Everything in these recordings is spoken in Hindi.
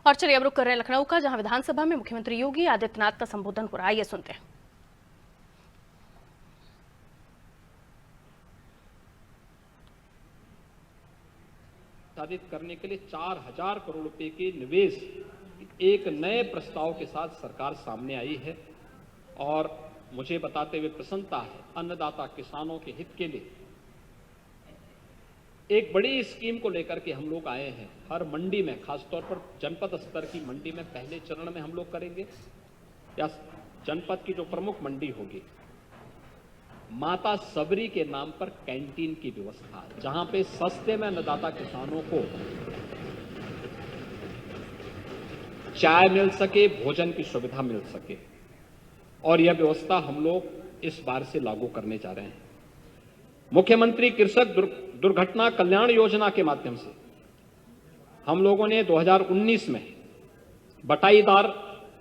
और चलिए अब रुक कर रहे हैं लखनऊ का, जहां विधानसभा में मुख्यमंत्री योगी आदित्यनाथ का संबोधन हो रहा है। ये सुनते हैं। साधित करने के लिए 4000 करोड़ रुपए के निवेश एक नए प्रस्ताव के साथ सरकार सामने आई है और मुझे बताते हुए प्रसन्नता है, अन्नदाता किसानों के हित के लिए एक बड़ी स्कीम को लेकर के हम लोग आए हैं। हर मंडी में, खासतौर पर जनपद स्तर की मंडी में पहले चरण में हम लोग करेंगे, या जनपद की जो प्रमुख मंडी होगी, माता सबरी के नाम पर कैंटीन की व्यवस्था, जहां पे सस्ते में अन्नदाता किसानों को चाय मिल सके, भोजन की सुविधा मिल सके, और यह व्यवस्था हम लोग इस बार से लागू करने जा रहे हैं। मुख्यमंत्री कृषक दुर्घटना कल्याण योजना के माध्यम से हम लोगों ने 2019 में बटाईदार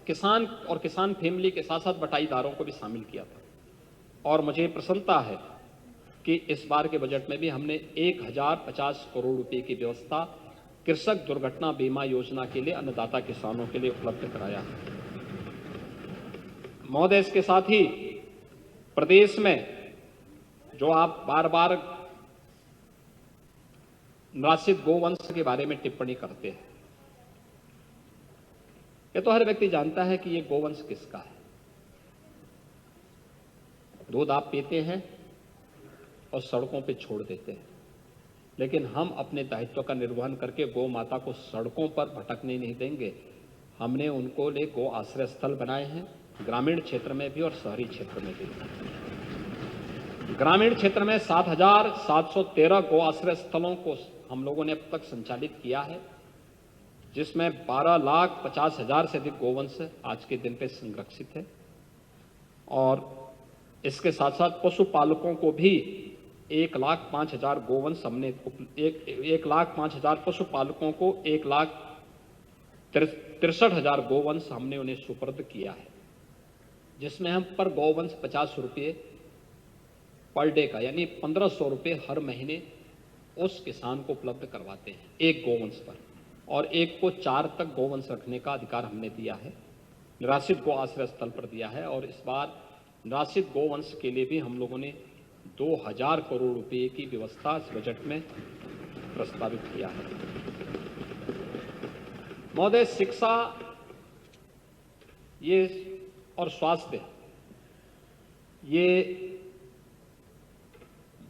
किसान और किसान फैमिली के साथ साथ बटाईदारों को भी शामिल किया था, और मुझे प्रसन्नता है कि इस बार के बजट में भी हमने 1050 करोड़ रुपए की व्यवस्था कृषक दुर्घटना बीमा योजना के लिए अन्नदाता किसानों के लिए उपलब्ध कराया है। महोदय, इसके साथ ही प्रदेश में जो आप बार बार निराश्रित गोवंश के बारे में टिप्पणी करते हैं, ये तो हर व्यक्ति जानता है कि ये गोवंश किसका है। दूध आप पीते हैं और सड़कों पे छोड़ देते हैं, लेकिन हम अपने दायित्व का निर्वहन करके गौ माता को सड़कों पर भटकने नहीं देंगे। हमने उनको लिए गौ आश्रय स्थल बनाए हैं, ग्रामीण क्षेत्र में भी और शहरी क्षेत्र में भी। ग्रामीण क्षेत्र में 7713 गौ आश्रय स्थलों को हम लोगों ने अब तक संचालित किया है, जिसमें 12,50,000 से अधिक गोवंश आज के दिन पे संरक्षित है। और इसके साथ साथ पशुपालकों को भी 1,05,000 गोवंश हमने 1,05,000 पशुपालकों को 1,63,000 गोवंश हमने उन्हें सुपुर्द किया है, जिसमें हम पर गोवंश 50 रुपये पर डे का, यानी 1500 रुपये हर महीने उस किसान को उपलब्ध करवाते हैं एक गोवंश पर, और एक को 4 तक गोवंश रखने का अधिकार हमने दिया है, निराश्रित गौ आश्रय स्थल पर दिया है। और इस बार निराश्रित गोवंश के लिए भी हम लोगों ने 2000 करोड़ रुपए की व्यवस्था इस बजट में प्रस्तावित किया है। महोदय, शिक्षा ये और स्वास्थ्य ये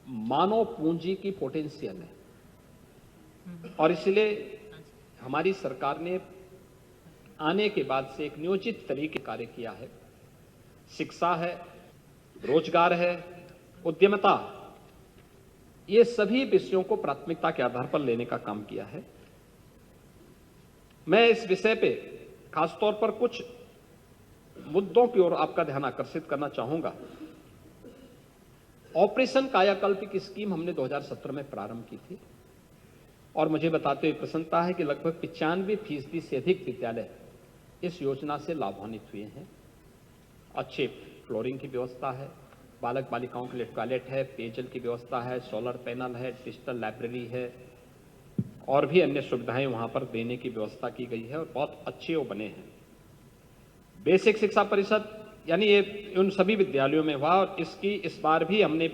मानव पूंजी की पोटेंशियल है, और इसलिए हमारी सरकार ने आने के बाद से एक नियोजित तरीके कार्य किया है। शिक्षा है, रोजगार है, उद्यमिता, ये सभी विषयों को प्राथमिकता के आधार पर लेने का काम किया है। मैं इस विषय पे खासतौर पर कुछ मुद्दों की ओर आपका ध्यान आकर्षित करना चाहूंगा। ऑपरेशन कायाकल्प की स्कीम हमने 2017 में प्रारंभ की थी, और मुझे बताते हुए प्रसन्नता है कि लगभग 95% से अधिक विद्यालय इस योजना से लाभान्वित हुए हैं। अच्छे फ्लोरिंग की व्यवस्था है, बालक बालिकाओं के लिए टॉयलेट है, पेयजल की व्यवस्था है, सोलर पैनल है, डिजिटल लाइब्रेरी है, और भी अन्य सुविधाएं वहां पर देने की व्यवस्था की गई है, और बहुत अच्छे वो बने हैं। बेसिक शिक्षा परिषद, यानी ये उन सभी विद्यालयों में हुआ, और इसकी इस बार भी हमने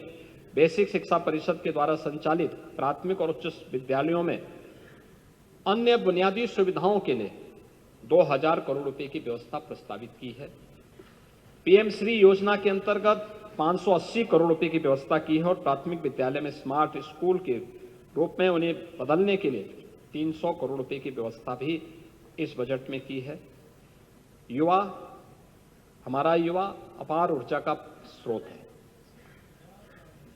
बेसिक शिक्षा परिषद के द्वारा संचालित प्राथमिक और उच्च विद्यालयों में अन्य बुनियादी सुविधाओं के लिए 2000 करोड़ रुपए की व्यवस्था प्रस्तावित की है। पीएम श्री योजना के अंतर्गत 580 करोड़ रुपए की व्यवस्था की है, और प्राथमिक विद्यालय में स्मार्ट स्कूल के रूप में उन्हें बदलने के लिए 300 करोड़ रुपए की व्यवस्था भी इस बजट में की है। युवा, हमारा युवा अपार ऊर्जा का स्रोत है।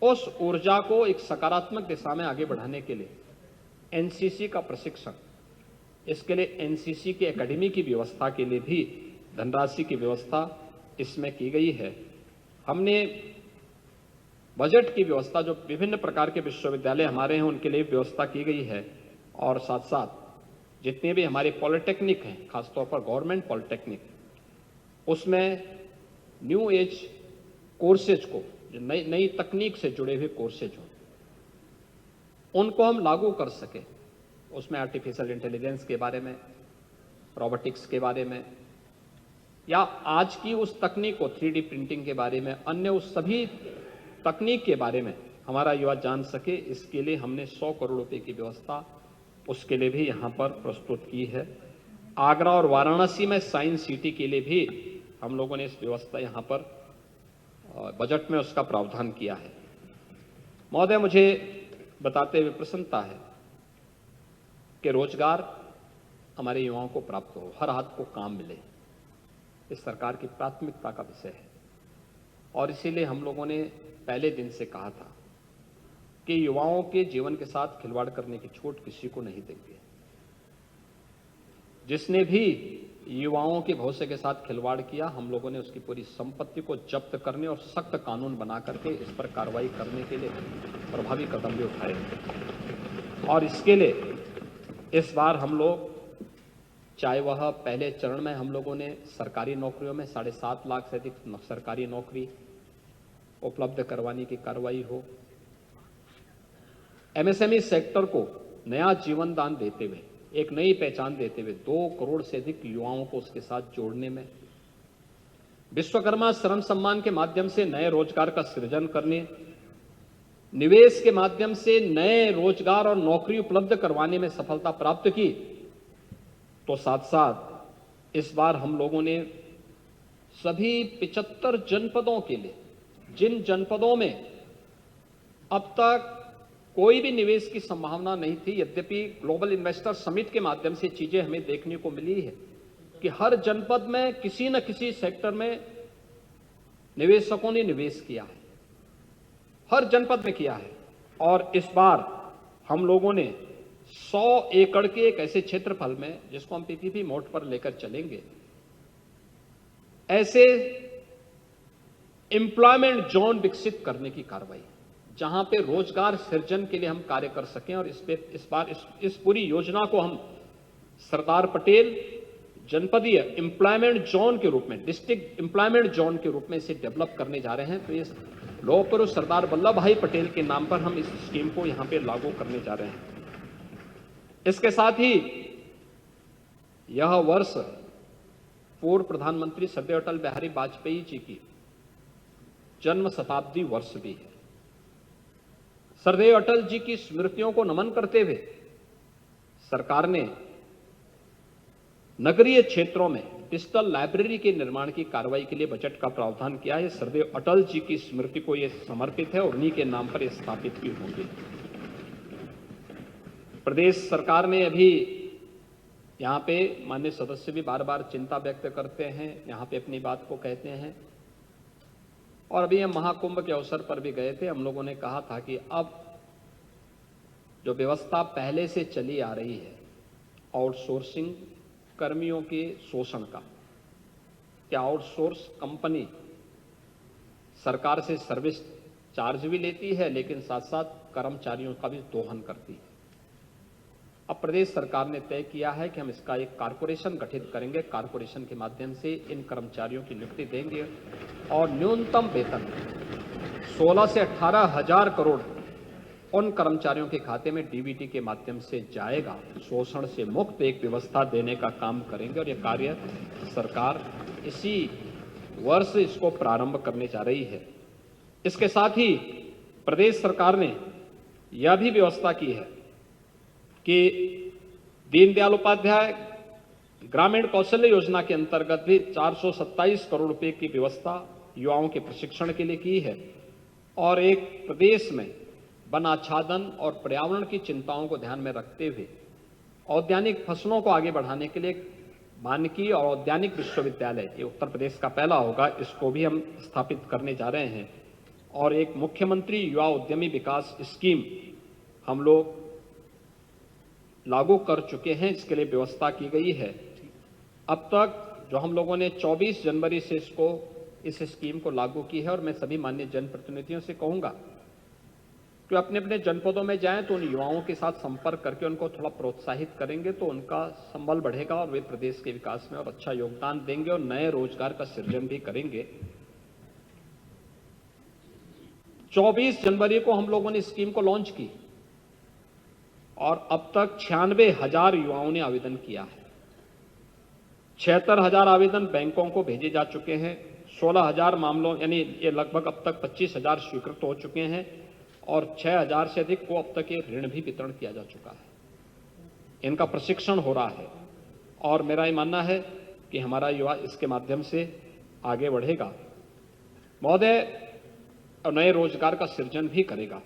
उस ऊर्जा को एक सकारात्मक दिशा में आगे बढ़ाने के लिए एनसीसी का प्रशिक्षण, इसके लिए एनसीसी की एकेडमी की व्यवस्था के लिए भी धनराशि की व्यवस्था इसमें की गई है। हमने बजट की व्यवस्था, जो विभिन्न प्रकार के विश्वविद्यालय हमारे हैं उनके लिए व्यवस्था की गई है, और साथ साथ जितने भी हमारे पॉलिटेक्निक हैं, खासतौर पर गवर्नमेंट पॉलिटेक्निक, उसमें न्यू एज कोर्सेज को, जो नई तकनीक से जुड़े हुए कोर्सेज हों, उनको हम लागू कर सके। उसमें आर्टिफिशियल इंटेलिजेंस के बारे में, रोबोटिक्स के बारे में, या आज की उस तकनीक को 3D प्रिंटिंग के बारे में, अन्य उस सभी तकनीक के बारे में हमारा युवा जान सके, इसके लिए हमने 100 करोड़ रुपए की व्यवस्था उसके लिए भी यहाँ पर प्रस्तुत की है। आगरा और वाराणसी में साइंस सिटी के लिए भी हम लोगों ने इस व्यवस्था यहाँ पर बजट में उसका प्रावधान किया है। महोदय, मुझे बताते हुए प्रसन्नता है कि रोजगार हमारे युवाओं को प्राप्त हो, हर हाथ को काम मिले, इस सरकार की प्राथमिकता का विषय है। और इसीलिए हम लोगों ने पहले दिन से कहा था कि युवाओं के जीवन के साथ खिलवाड़ करने की छूट किसी को नहीं देंगे। जिसने भी युवाओं के भविष्य के साथ खिलवाड़ किया, हम लोगों ने उसकी पूरी संपत्ति को जब्त करने और सख्त कानून बना करके इस पर कार्रवाई करने के लिए प्रभावी कदम भी उठाए। और इसके लिए इस बार हम लोग, चाहे वह पहले चरण में हम लोगों ने सरकारी नौकरियों में 7.5 लाख से अधिक सरकारी नौकरी उपलब्ध करवाने की कार्रवाई हो, एमएसएमई सेक्टर को नया जीवन दान देते हुए, एक नई पहचान देते हुए 2 करोड़ से अधिक युवाओं को उसके साथ जोड़ने में, विश्वकर्मा श्रम सम्मान के माध्यम से नए रोजगार का सृजन करने, निवेश के माध्यम से नए रोजगार और नौकरी उपलब्ध करवाने में सफलता प्राप्त की, तो साथ साथ इस बार हम लोगों ने सभी 75 जनपदों के लिए, जिन जनपदों में अब तक कोई भी निवेश की संभावना नहीं थी, यद्यपि ग्लोबल इन्वेस्टर समिट के माध्यम से चीजें हमें देखने को मिली है कि हर जनपद में किसी न किसी सेक्टर में निवेशकों ने निवेश किया है, हर जनपद में किया है। और इस बार हम लोगों ने 100 एकड़ के एक ऐसे क्षेत्रफल में, जिसको हम पीपीपी मोड पर लेकर चलेंगे, ऐसे एम्प्लॉयमेंट जोन विकसित करने की कार्रवाई, जहां पे रोजगार सृजन के लिए हम कार्य कर सकें। और इस बार इस पूरी योजना को हम सरदार पटेल जनपदीय एम्प्लॉयमेंट जोन के रूप में, डिस्ट्रिक्ट एम्प्लॉयमेंट जोन के रूप में इसे डेवलप करने जा रहे हैं। तो ये लौह पुरुष सरदार वल्लभ भाई पटेल के नाम पर हम इस स्कीम को यहां पे लागू करने जा रहे हैं। इसके साथ ही यह वर्ष पूर्व प्रधानमंत्री श्रद्धेय अटल बिहारी वाजपेयी जी की जन्म शताब्दी वर्ष भी है। श्रद्धेय अटल जी की स्मृतियों को नमन करते हुए सरकार ने नगरीय क्षेत्रों में डिजिटल लाइब्रेरी के निर्माण की कार्रवाई के लिए बजट का प्रावधान किया है। श्रद्धेय अटल जी की स्मृति को यह समर्पित है और उन्हीं के नाम पर यह स्थापित भी होंगे। प्रदेश सरकार ने अभी यहां पे, माननीय सदस्य भी बार बार चिंता व्यक्त करते हैं, यहां पे अपनी बात को कहते हैं, और अभी हम महाकुंभ के अवसर पर भी गए थे। हम लोगों ने कहा था कि अब जो व्यवस्था पहले से चली आ रही है, आउटसोर्सिंग कर्मियों के शोषण का, क्या आउटसोर्स कंपनी सरकार से सर्विस चार्ज भी लेती है, लेकिन साथ साथ कर्मचारियों का भी दोहन करती है। अब प्रदेश सरकार ने तय किया है कि हम इसका एक कारपोरेशन गठित करेंगे, कारपोरेशन के माध्यम से इन कर्मचारियों की नियुक्ति देंगे और न्यूनतम वेतन 16 से 18 हजार करोड़ उन कर्मचारियों के खाते में डीबीटी के माध्यम से जाएगा। शोषण से मुक्त एक व्यवस्था देने का काम करेंगे और यह कार्य सरकार इसी वर्ष इसको प्रारंभ करने जा रही है। इसके साथ ही प्रदेश सरकार ने यह भी व्यवस्था की है कि दीनदयाल उपाध्याय ग्रामीण कौशल्य योजना के अंतर्गत भी 427 करोड़ रुपए की व्यवस्था युवाओं के प्रशिक्षण के लिए की है। और एक प्रदेश में वन आच्छादन और पर्यावरण की चिंताओं को ध्यान में रखते हुए औद्यानिक फसलों को आगे बढ़ाने के लिए वानिकी और औद्यानिक विश्वविद्यालय, ये उत्तर प्रदेश का पहला होगा, इसको भी हम स्थापित करने जा रहे हैं। और एक मुख्यमंत्री युवा उद्यमी विकास स्कीम हम लोग लागू कर चुके हैं, इसके लिए व्यवस्था की गई है। अब तक जो हम लोगों ने 24 जनवरी से इस स्कीम को लागू की है, और मैं सभी माननीय जनप्रतिनिधियों से कहूंगा कि अपने अपने जनपदों में जाएं तो उन युवाओं के साथ संपर्क करके उनको थोड़ा प्रोत्साहित करेंगे तो उनका संबल बढ़ेगा और वे प्रदेश के विकास में और अच्छा योगदान देंगे और नए रोजगार का सृजन भी करेंगे। 24 जनवरी को हम लोगों ने स्कीम को लॉन्च की और अब तक 96,000 युवाओं ने आवेदन किया है। 76,000 आवेदन बैंकों को भेजे जा चुके हैं। 16,000 मामलों यानी ये लगभग अब तक 25,000 स्वीकृत हो चुके हैं और 6,000 से अधिक को अब तक ये ऋण भी वितरण किया जा चुका है। इनका प्रशिक्षण हो रहा है और मेरा ये मानना है कि हमारा युवा इसके माध्यम से आगे बढ़ेगा महोदय और नए रोजगार का सृजन भी करेगा।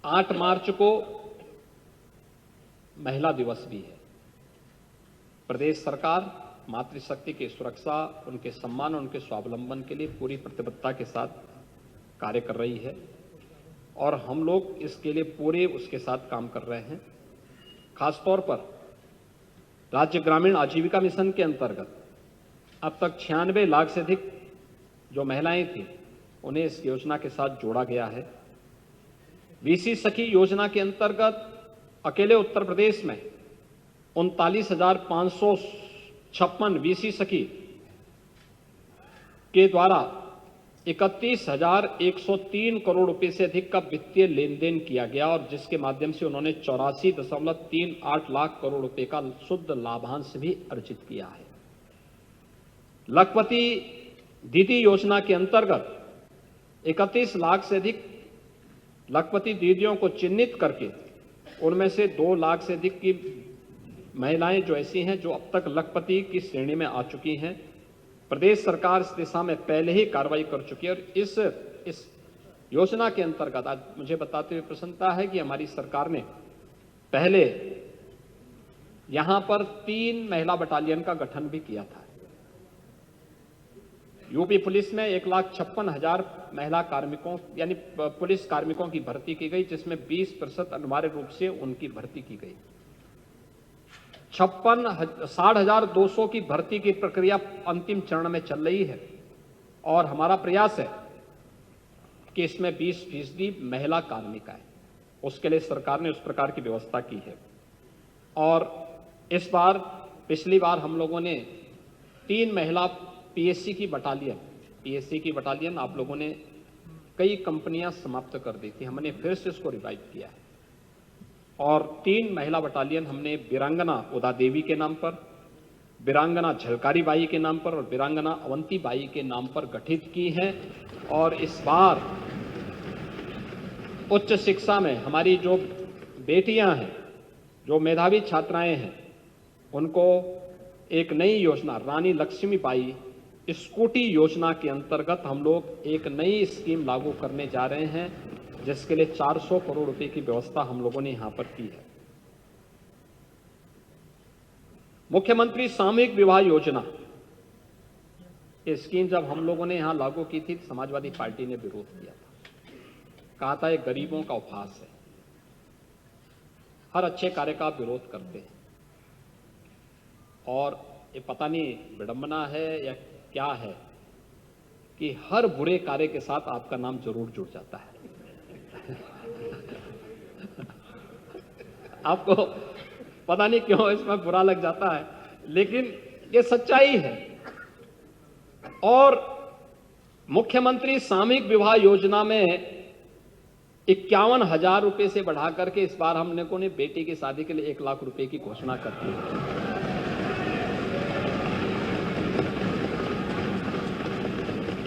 8 मार्च को महिला दिवस भी है। प्रदेश सरकार मातृशक्ति की सुरक्षा, उनके सम्मान, उनके स्वावलंबन के लिए पूरी प्रतिबद्धता के साथ कार्य कर रही है और हम लोग इसके लिए पूरे उसके साथ काम कर रहे हैं। खासतौर पर राज्य ग्रामीण आजीविका मिशन के अंतर्गत अब तक 96 लाख से अधिक जो महिलाएं थी उन्हें इस योजना के साथ जोड़ा गया है। वीसी सखी योजना के अंतर्गत अकेले उत्तर प्रदेश में 39,556 वीसी सखी के द्वारा 31,103 करोड़ रुपए से अधिक का वित्तीय लेन देन किया गया और जिसके माध्यम से उन्होंने 84.38 लाख करोड़ रुपए का शुद्ध लाभांश भी अर्जित किया है। लखपति दीदी योजना के अंतर्गत 31 लाख से अधिक लखपति दीदियों को चिन्हित करके उनमें से 2 लाख से अधिक की महिलाएं जो ऐसी हैं जो अब तक लखपति की श्रेणी में आ चुकी हैं। प्रदेश सरकार इस दिशा में पहले ही कार्रवाई कर चुकी है और इस योजना के अंतर्गत आज मुझे बताते हुए प्रसन्नता है कि हमारी सरकार ने पहले यहां पर 3 महिला बटालियन का गठन भी किया था। यूपी पुलिस में 1,56,000 महिला कार्मिकों यानी पुलिस कार्मिकों की भर्ती की गई, जिसमें 20% अनिवार्य रूप से उनकी भर्ती की गई। 60,200 की भर्ती की प्रक्रिया अंतिम चरण में चल रही है और हमारा प्रयास है कि इसमें 20% महिला कार्मिक आए। उसके लिए सरकार ने उस प्रकार की व्यवस्था की है और इस बार पिछली बार हम लोगों ने 3 महिला पीएससी की बटालियन आप लोगों ने कई कंपनियां समाप्त कर दी थी, हमने फिर से इसको रिवाइव किया है और 3 महिला बटालियन हमने वीरांगना उदा देवी के नाम पर, वीरांगना झलकारी बाई के नाम पर और वीरांगना अवंती बाई के नाम पर गठित की हैं। और इस बार उच्च शिक्षा में हमारी जो बेटियां हैं, जो मेधावी छात्राएं हैं, उनको एक नई योजना रानी लक्ष्मीबाई स्कूटी योजना के अंतर्गत हम लोग एक नई स्कीम लागू करने जा रहे हैं, जिसके लिए 400 करोड़ रुपए की व्यवस्था हम लोगों ने यहां पर की है। मुख्यमंत्री सामूहिक विवाह योजना ये स्कीम जब हम लोगों ने यहां लागू की थी, समाजवादी पार्टी ने विरोध किया था, कहा था ये गरीबों का उपहास है, हर अच्छे कार्य का विरोध करते हैं और ये पता नहीं विडंबना है या क्या है कि हर बुरे कार्य के साथ आपका नाम जरूर जुड़ जाता है। आपको पता नहीं क्यों इसमें बुरा लग जाता है, लेकिन ये सच्चाई है। और मुख्यमंत्री सामूहिक विवाह योजना में 51,000 रुपए से बढ़ा करके इस बार हम लोगों ने बेटी की शादी के लिए 1 लाख रुपए की घोषणा कर दी है।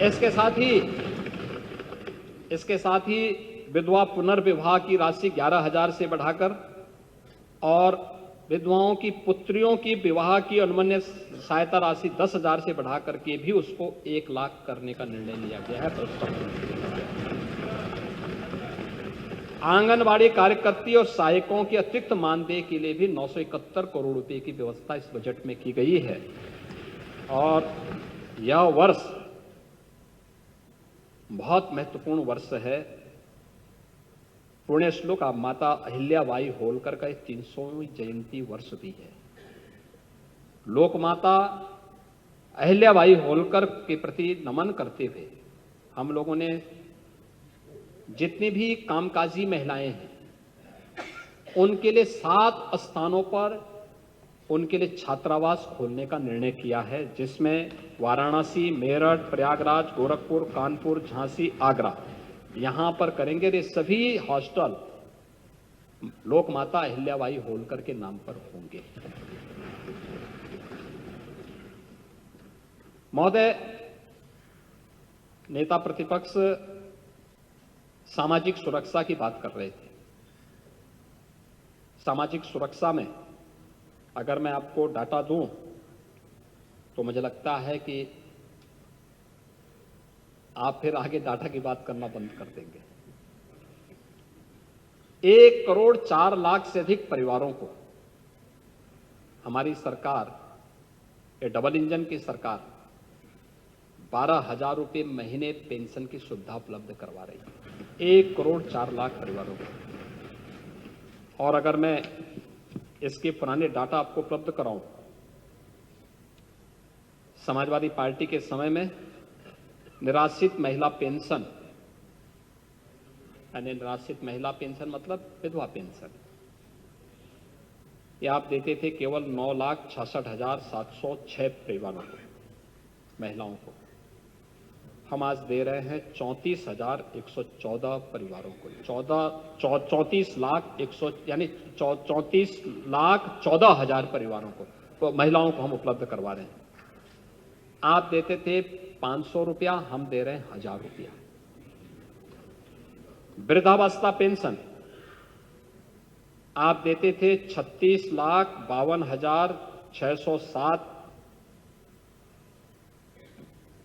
इसके साथ ही विधवा पुनर्विवाह की राशि 11,000 से बढ़ाकर और विधवाओं की पुत्रियों की विवाह की अनुमन्य सहायता राशि 10,000 से बढ़ाकर के भी उसको 1 लाख करने का निर्णय लिया गया है। आंगनबाड़ी कार्यकर्ती और सहायकों के अतिरिक्त मानदेय के लिए भी 971 करोड़ रुपए की व्यवस्था इस बजट में की गई है और यह वर्ष बहुत महत्वपूर्ण वर्ष है। पुण्य श्लोक माता अहिल्याबाई होलकर का 300वीं जयंती वर्ष भी है। लोक माता अहिल्याबाई होलकर के प्रति नमन करते हुए हम लोगों ने जितनी भी कामकाजी महिलाएं हैं उनके लिए 7 स्थानों पर उनके लिए छात्रावास खोलने का निर्णय किया है, जिसमें वाराणसी, मेरठ, प्रयागराज, गोरखपुर, कानपुर, झांसी, आगरा यहां पर करेंगे। ये सभी हॉस्टल लोक माता अहिल्याबाई होलकर के नाम पर होंगे। महोदय, नेता प्रतिपक्ष सामाजिक सुरक्षा की बात कर रहे थे। सामाजिक सुरक्षा में अगर मैं आपको डाटा दूं तो मुझे लगता है कि आप फिर आगे डाटा की बात करना बंद कर देंगे। 1 करोड़ 4 लाख से अधिक परिवारों को हमारी सरकार, ये डबल इंजन की सरकार, 12,000 रुपये महीने पेंशन की सुविधा उपलब्ध करवा रही है। 1 करोड़ 4 लाख परिवारों को। और अगर मैं इसके पुराने डाटा आपको उपलब्ध कराऊं, समाजवादी पार्टी के समय में निराश्रित महिला पेंशन, यानी निराश्रित महिला पेंशन मतलब विधवा पेंशन, ये आप देते थे केवल 9,66,706 परिवारों को, महिलाओं को। हम आज दे रहे हैं 34,114 परिवारों को, 34 लाख 100 यानी 34,14,000 परिवारों को, महिलाओं को हम उपलब्ध करवा रहे हैं। आप देते थे 500 रुपया, हम दे रहे हैं 1,000 रुपया। वृद्धावस्था पेंशन आप देते थे 36,52,607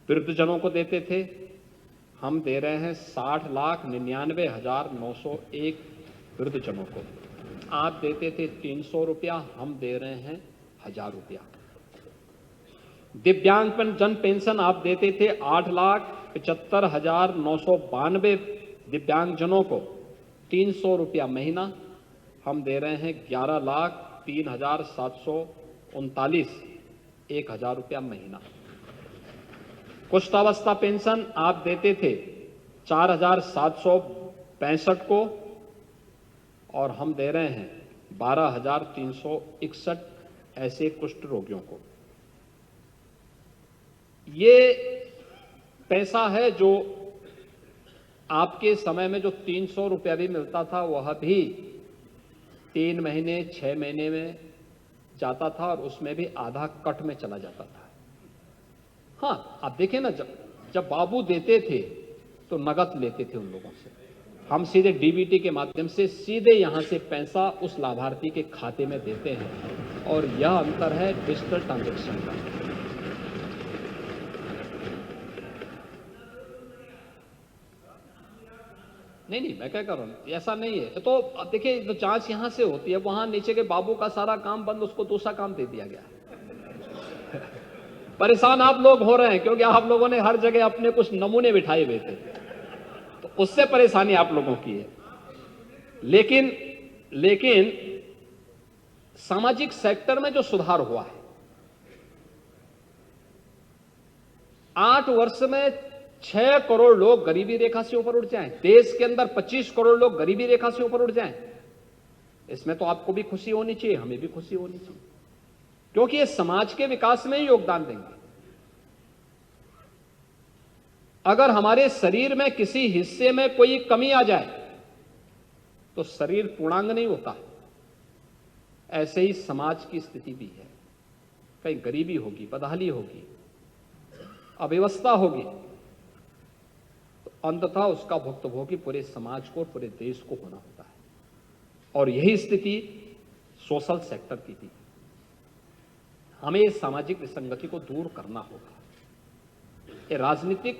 वृद्धजनों को देते थे, हम दे रहे हैं 60,99,901 वृद्धजनों को। आप देते थे 300 रुपया, हम दे रहे हैं 1,000 रुपया। दिव्यांग जन पेंशन आप देते थे 8,75,992 दिव्यांगजनों को 300 रुपया महीना, हम दे रहे हैं 11,03,739 1,000 रुपया महीना। कुष्ठावस्था पेंशन आप देते थे 4,765 को, और हम दे रहे हैं 12,361 ऐसे कुष्ठ रोगियों को। ये पैसा है जो आपके समय में जो 300 रुपया भी मिलता था, वह भी 3 महीने 6 महीने में जाता था, और उसमें भी आधा कट में चला जाता था। हाँ, आप देखें ना, जब बाबू देते थे तो नगद लेते थे उन लोगों से। हम सीधे डीबीटी के माध्यम से सीधे यहां से पैसा उस लाभार्थी के खाते में देते हैं, और यह अंतर है डिजिटल ट्रांजैक्शन का। नहीं, मैं क्या कर रहा हूं, ऐसा नहीं है। तो अब देखिए, जो जांच यहां से होती है, वहां नीचे के बाबू का सारा काम बंद, उसको दूसरा काम दे दिया गया। परेशान आप लोग हो रहे हैं क्योंकि आप लोगों ने हर जगह अपने कुछ नमूने बिठाए हुए थे, तो उससे परेशानी आप लोगों की है। लेकिन सामाजिक सेक्टर में जो सुधार हुआ है, 8 वर्ष में 6 करोड़ लोग गरीबी रेखा से ऊपर उठ जाएं, देश के अंदर 25 करोड़ लोग गरीबी रेखा से ऊपर उठ जाएं, इसमें तो आपको भी खुशी होनी चाहिए, हमें भी खुशी होनी चाहिए, क्योंकि ये समाज के विकास में ही योगदान देंगे। अगर हमारे शरीर में किसी हिस्से में कोई कमी आ जाए तो शरीर पूर्णांग नहीं होता। ऐसे ही समाज की स्थिति भी है। कहीं गरीबी होगी, बदहाली होगी, अव्यवस्था होगी, तो अंततः उसका भुक्तभोगी पूरे समाज को, पूरे देश को होना होता है। और यही स्थिति सोशल सेक्टर की भी। हमें इस सामाजिक विसंगति को दूर करना होगा। ये राजनीतिक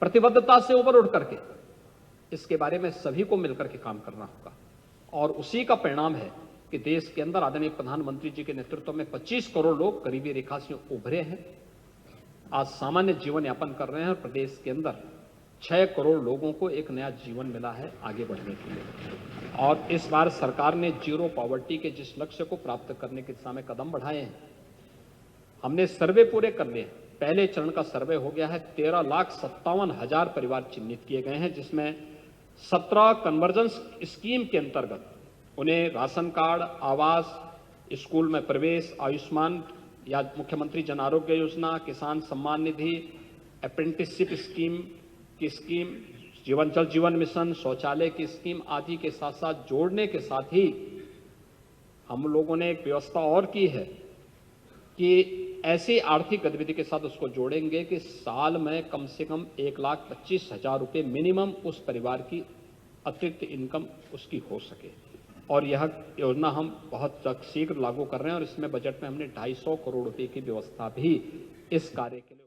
प्रतिबद्धता से ऊपर उठ करके इसके बारे में सभी को मिलकर के काम करना होगा, और उसी का परिणाम है कि देश के अंदर आदरणीय प्रधानमंत्री जी के नेतृत्व में 25 करोड़ लोग गरीबी रेखा से उभरे हैं, आज सामान्य जीवन यापन कर रहे हैं, और प्रदेश के अंदर 6 करोड़ लोगों को एक नया जीवन मिला है आगे बढ़ने के लिए। और इस बार सरकार ने जीरो पॉवर्टी के जिस लक्ष्य को प्राप्त करने की दिशा में कदम बढ़ाए हैं, हमने सर्वे पूरे कर लिए। पहले चरण का सर्वे हो गया है, 13,57,000 परिवार चिन्हित किए गए हैं, जिसमें 17 कन्वर्जेंस स्कीम के अंतर्गत उन्हें राशन कार्ड, आवास, स्कूल में प्रवेश, आयुष्मान या मुख्यमंत्री जन आरोग्य योजना, किसान सम्मान निधि, अप्रेंटिसशिप स्कीम की स्कीम, जल जीवन मिशन, शौचालय की स्कीम आदि के साथ साथ जोड़ने के साथ ही हम लोगों ने एक व्यवस्था और की है कि ऐसी आर्थिक गतिविधि के साथ उसको जोड़ेंगे कि साल में कम से कम 1,25,000 रुपये मिनिमम उस परिवार की अतिरिक्त इनकम उसकी हो सके। और यह योजना हम बहुत शीघ्र लागू कर रहे हैं और इसमें बजट में हमने 250 करोड़ रुपए की व्यवस्था भी इस कार्य के लिए